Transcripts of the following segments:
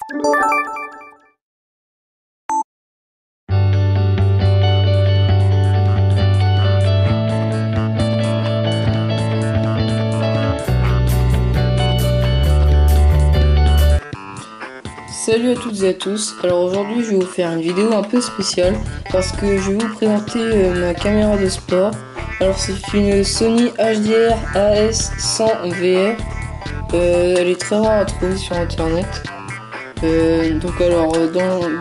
Salut à toutes et à tous. Alors aujourd'hui je vais vous faire une vidéo un peu spéciale parce que je vais vous présenter ma caméra de sport. Alors c'est une Sony HDR AS100 VR. Elle est très rare à trouver sur internet. Donc alors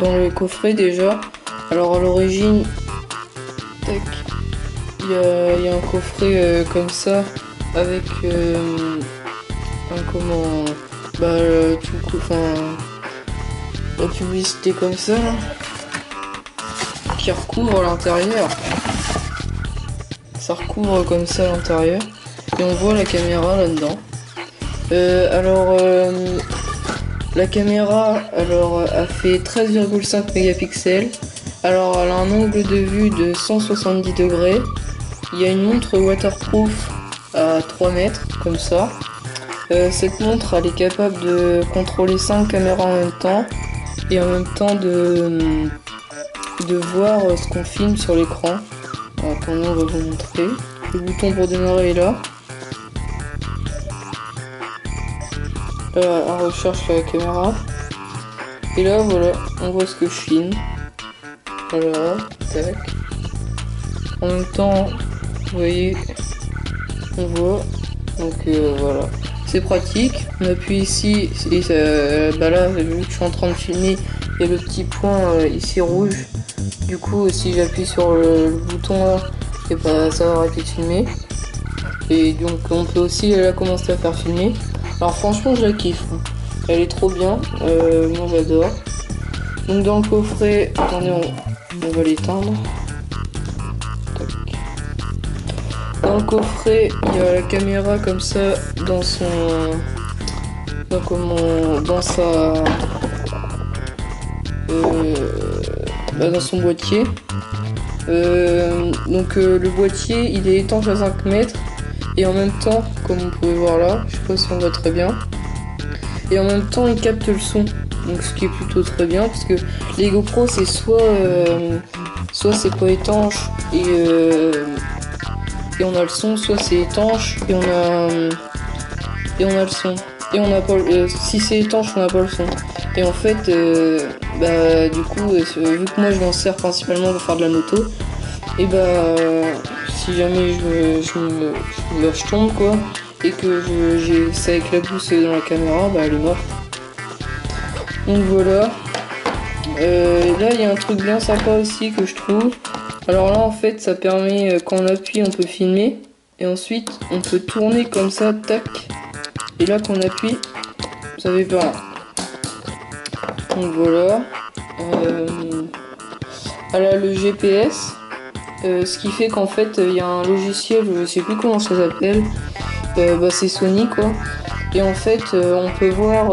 dans le coffret déjà, alors à l'origine, tac, il y a un coffret comme ça avec la publicité comme ça là, qui recouvre l'intérieur. Ça recouvre comme ça l'intérieur et on voit la caméra là-dedans. La caméra a fait 13,5 mégapixels. Alors elle a un angle de vue de 170 degrés. Il y a une montre waterproof à 3 mètres comme ça. Cette montre elle est capable de contrôler 5 caméras en même temps et en même temps de voir ce qu'on filme sur l'écran. Attendez, on va vous montrer. Le bouton pour démarrer est là. On recherche la caméra. Et là, voilà, on voit ce que je filme. Voilà, tac. En même temps, vous voyez, on voit. Donc voilà, c'est pratique. On appuie ici, et là, vu que je suis en train de filmer, il y a le petit point ici rouge. Du coup, si j'appuie sur le bouton là, et ça va arrêter de filmer. Et donc, on peut aussi là commencer à faire filmer. Alors franchement, je la kiffe. Elle est trop bien. Moi, j'adore. Donc dans le coffret, attendez, on va l'éteindre. Dans le coffret, il y a la caméra comme ça dans son, dans son boîtier. Le boîtier, il est étanche à 5 mètres et en même temps, comme vous pouvez voir là, je sais pas si on voit très bien, et en même temps, il capte le son. Donc ce qui est plutôt très bien parce que les GoPro c'est soit c'est pas étanche et on a le son, soit c'est étanche et on a le son et on n'a pas si c'est étanche on n'a pas le son. Et en fait du coup vu que moi je m'en sers principalement pour faire de la moto, et si jamais je tombe quoi et que ça éclabousse dans la caméra, elle est morte. Donc voilà. Là il y a un truc bien sympa aussi que je trouve. Alors là en fait ça permet, quand on appuie on peut filmer et ensuite on peut tourner comme ça, tac, et là quand on appuie ça fait pas rien. Donc voilà. Elle a le GPS, ce qui fait qu'en fait il y a un logiciel, je sais plus comment ça s'appelle, c'est Sony quoi, et en fait on peut voir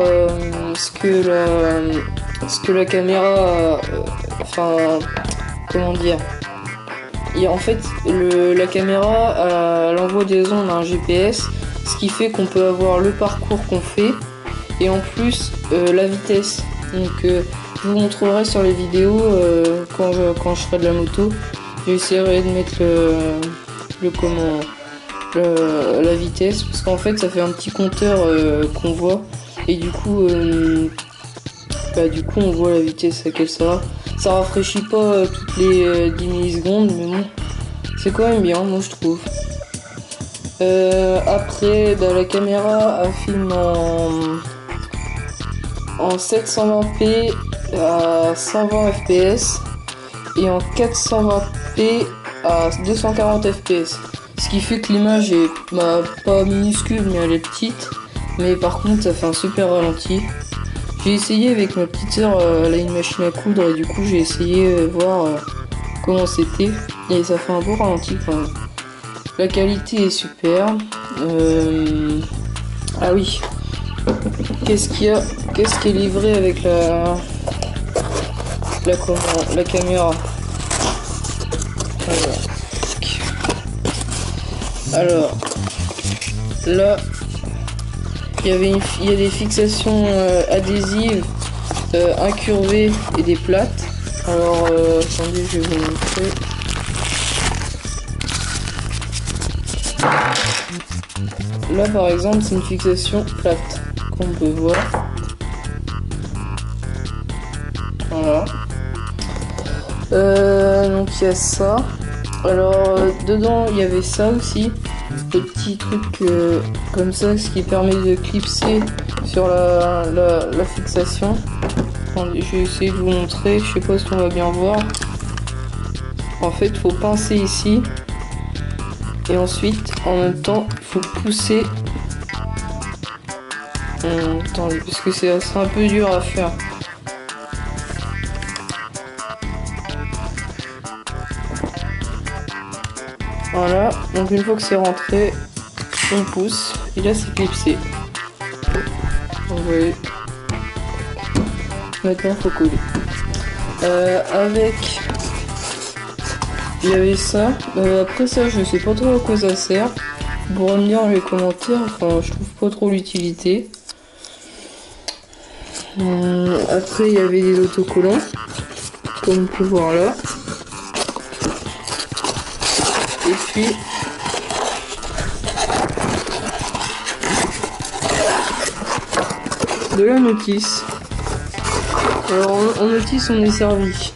ce que la caméra comment dire. Et en fait, la caméra elle envoie des ondes à un GPS, ce qui fait qu'on peut avoir le parcours qu'on fait et en plus la vitesse. Donc je vous montrerai sur les vidéos quand je ferai de la moto. J'essaierai de mettre la vitesse parce qu'en fait ça fait un petit compteur qu'on voit et du coup on voit la vitesse à laquelle ça va. Ça rafraîchit pas toutes les 10 millisecondes, mais bon, c'est quand même bien, moi je trouve. Après, la caméra elle filme en 720p à 120 fps et en 420p à 240 fps. Ce qui fait que l'image est pas minuscule, mais elle est petite. Mais par contre, ça fait un super ralenti. J'ai essayé avec ma petite sœur, elle a une machine à coudre et du coup j'ai essayé voir comment c'était et ça fait un beau ralenti quand même. La qualité est super. Ah oui, qu'est-ce qui est livré avec la caméra. Alors là il y a des fixations adhésives incurvées et des plates. Alors attendez, je vais vous montrer. Là par exemple c'est une fixation plate, comme on peut voir. Voilà. Donc il y a ça. Alors dedans il y avait ça aussi, le petit truc comme ça, ce qui permet de clipser sur la fixation. Attendez, je vais essayer de vous montrer, je sais pas si on va bien voir. En fait il faut pincer ici et ensuite en même temps il faut pousser. Attendez, parce que c'est un peu dur à faire. Voilà, donc une fois que c'est rentré, on pousse et là c'est clipsé. Vous voyez. Maintenant faut coller. Avec, il y avait ça. Après ça, je sais pas trop à quoi ça sert. Vous pourrez me dire dans les commentaires. Enfin, je trouve pas trop l'utilité. Après, il y avait des autocollants, comme on peut voir là. Et puis de la notice. Alors en notice on est servi.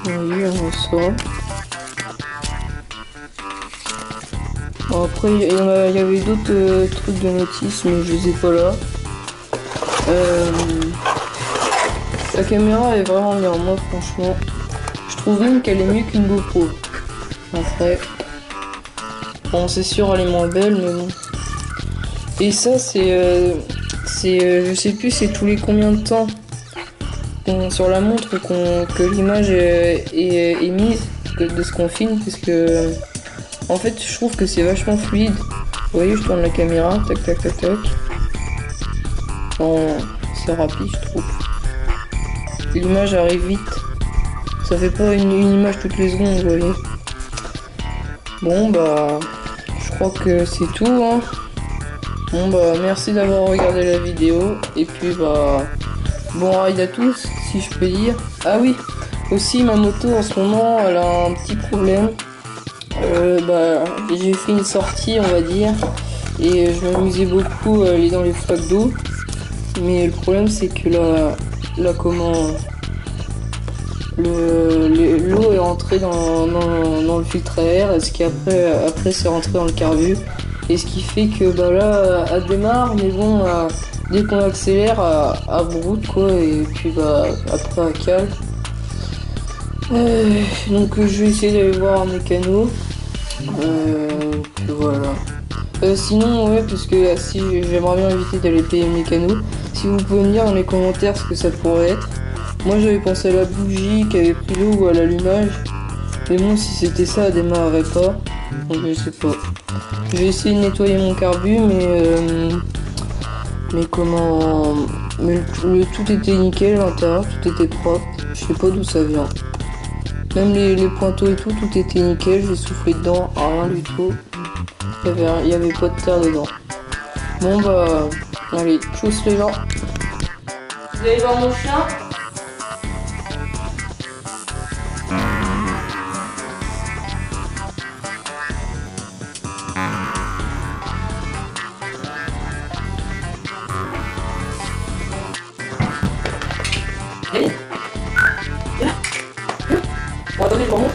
Oui, on ça. Bon, après il y avait d'autres trucs de notice mais je les ai pas là. La caméra est vraiment bien, moi franchement. Je trouve même qu'elle est mieux qu'une GoPro. Après, bon c'est sûr elle est moins belle mais bon. Et ça c'est je sais plus c'est tous les combien de temps sur la montre que l'image est mise de ce qu'on filme, parce que en fait je trouve que c'est vachement fluide. Vous voyez, je tourne la caméra, tac tac tac tac. Bon, c'est rapide je trouve. L'image arrive vite. Ça fait pas une image toutes les secondes, vous voyez. Bon bah, je crois que c'est tout, hein. Bon bah, merci d'avoir regardé la vidéo. Et puis bah, bon ride à tous, si je peux dire. Ah oui, aussi ma moto en ce moment, elle a un petit problème. Bah, j'ai fait une sortie, on va dire. Et je m'amusais beaucoup à aller dans les flaques d'eau. Mais le problème c'est que là comment l'eau est rentrée dans le filtre à air, ce qui après c'est rentré dans le carbu, et ce qui fait que bah là elle démarre, mais bon dès qu'on accélère à broute quoi, et puis bah après elle cale. Donc je vais essayer d'aller voir un mécano, puis voilà. Sinon ouais, parce que si j'aimerais bien éviter d'aller payer le mécano, si vous pouvez me dire dans les commentaires ce que ça pourrait être. Moi j'avais pensé à la bougie qui avait pris l'eau ou à l'allumage, mais bon si c'était ça elle démarrerait pas, donc je sais pas. Je vais essayer de nettoyer mon carbu, mais comment, mais tout était nickel à l'intérieur, tout était propre, je sais pas d'où ça vient. Même les pointeaux et tout était nickel, j'ai soufflé dedans, rien du tout, il y avait pas de terre dedans. Bon bah, allez, tchuss les gens. Vous allez voir mon chien? Allez, viens, viens. On va donner pour moi.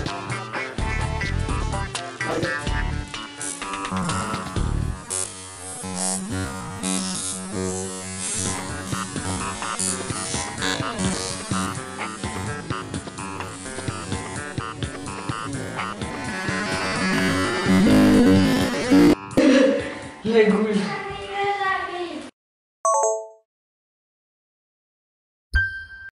La gouille.